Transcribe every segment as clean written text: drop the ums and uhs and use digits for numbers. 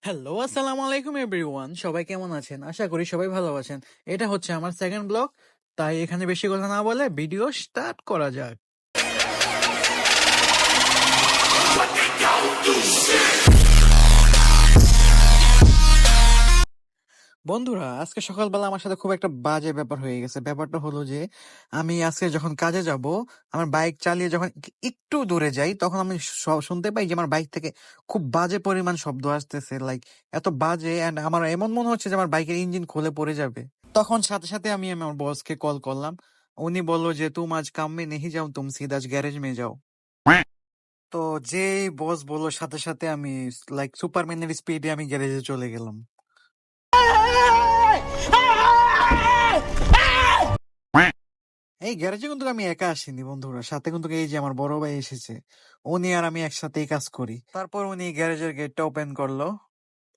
Hello, আসসালামু আলাইকুম everyone. সবাই কেমন আছেন? আশা করি সবাই ভালো আছেন। এটা হচ্ছে আমার সেকেন্ড ব্লগ, তাই এখানে বেশি কথা না বলে ভিডিও স্টার্ট করা যাক। বন্ধুরা, আজকে সকালবেলা আমার সাথে খুব একটা বাজে ব্যাপার হয়ে গেছে। ব্যাপারটা হলো যে আমি আজকে যখন কাজে যাব, আমার বাইক চালিয়ে যখন একটু দূরে যাই, তখন আমি শুনতে পাই যে আমার বাইক থেকে খুব বাজে পরিমাণ শব্দ আসতেছে। লাইক এত বাজে, অ্যান্ড আমার এমন মনে হচ্ছে যে আমার বাইকের ইঞ্জিন খুলে পড়ে যাবে। তখন সাথে সাথে আমি আমার বসকে কল করলাম। উনি বলল যে তুম আজ কাম মে নেহি যাও, তুম সিধা গ্যারেজ মে যাও। তো যেই বস বললো, সাথে সাথে আমি লাইক সুপারম্যানের স্পিডে আমি গ্যারেজে চলে গেলাম। এই গ্যারেজে কিন্তু আমি একা আসিনি বন্ধুরা, সাথে কিন্তু এই যে আমার বড় ভাই এসেছে। উনি আর আমি একসাথেই কাজ করি। তারপর উনি গ্যারেজের গেটটা ওপেন করলো,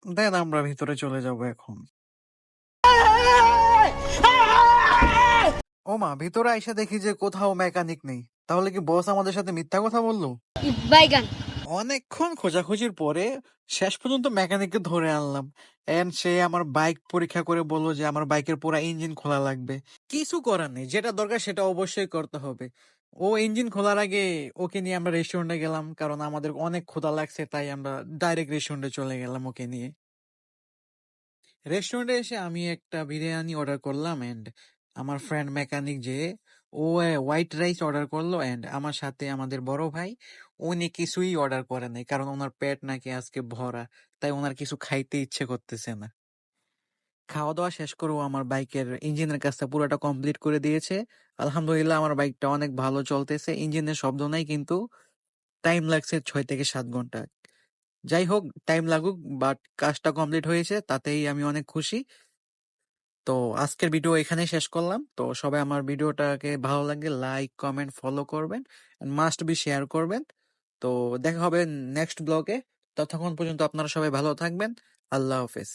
দেন আমরা ভিতরে চলে যাব এখন। ওমা, ভিতরে আইসা দেখি যে কোথাও মেকানিক নেই। তাহলে কি বস আমাদের সাথে মিথ্যা কথা বললো? বাইগান। অনেকক্ষণ খোঁজাখুঁজির পরে শেষ পর্যন্ত মেকানিককে ধরে আনলাম। এন্ড সে আমার বাইক পরীক্ষা করে বললো যে আমার বাইকের পুরো ইঞ্জিন খোলা লাগবে। কিছু করার নেই, যেটা দরকার সেটা অবশ্যই করতে হবে। ও ইঞ্জিন খোলার আগে ওকে নিয়ে আমরা রেস্টুরেন্টে গেলাম, কারণ আমাদের অনেক ক্ষুধা লাগছে, তাই আমরা ডাইরেক্ট রেস্টুরেন্টে চলে গেলাম ওকে নিয়ে। রেস্টুরেন্টে এসে আমি একটা বিরিয়ানি অর্ডার করলাম, এন্ড আমার ফ্রেন্ড মেকানিক যে ও হোয়াইট রাইস অর্ডার করলো, এন্ড আমার সাথে আমাদের বড় ভাই উনি কিছুই অর্ডার করে নাই, কারণ ওনার পেট নাকি আজকে ভরা, তাই ওনার কিছু খাইতে ইচ্ছে করতেছে না। খাওয়া দাওয়া শেষ করেও আমার বাইকের ইঞ্জিনের কাজটা পুরোটা কমপ্লিট করে দিয়েছে। আলহামদুলিল্লাহ, আমার বাইকটা অনেক ভালো চলতেছে, ইঞ্জিনের শব্দ নাই, কিন্তু টাইম লাগছে 6 থেকে 7 ঘন্টা। যাই হোক, টাইম লাগুক, বাট কাজটা কমপ্লিট হয়েছে, তাতেই আমি অনেক খুশি। তো আজকের ভিডিও এখানেই শেষ করলাম। তো সবাই আমার ভিডিওটাকে ভালো লাগলে লাইক, কমেন্ট, ফলো করবেন, মাস্ট বি শেয়ার করবেন। তো দেখা হবে নেক্সট ব্লগে। ততক্ষণ পর্যন্ত আপনারা সবাই ভালো থাকবেন। আল্লাহ হাফেজ।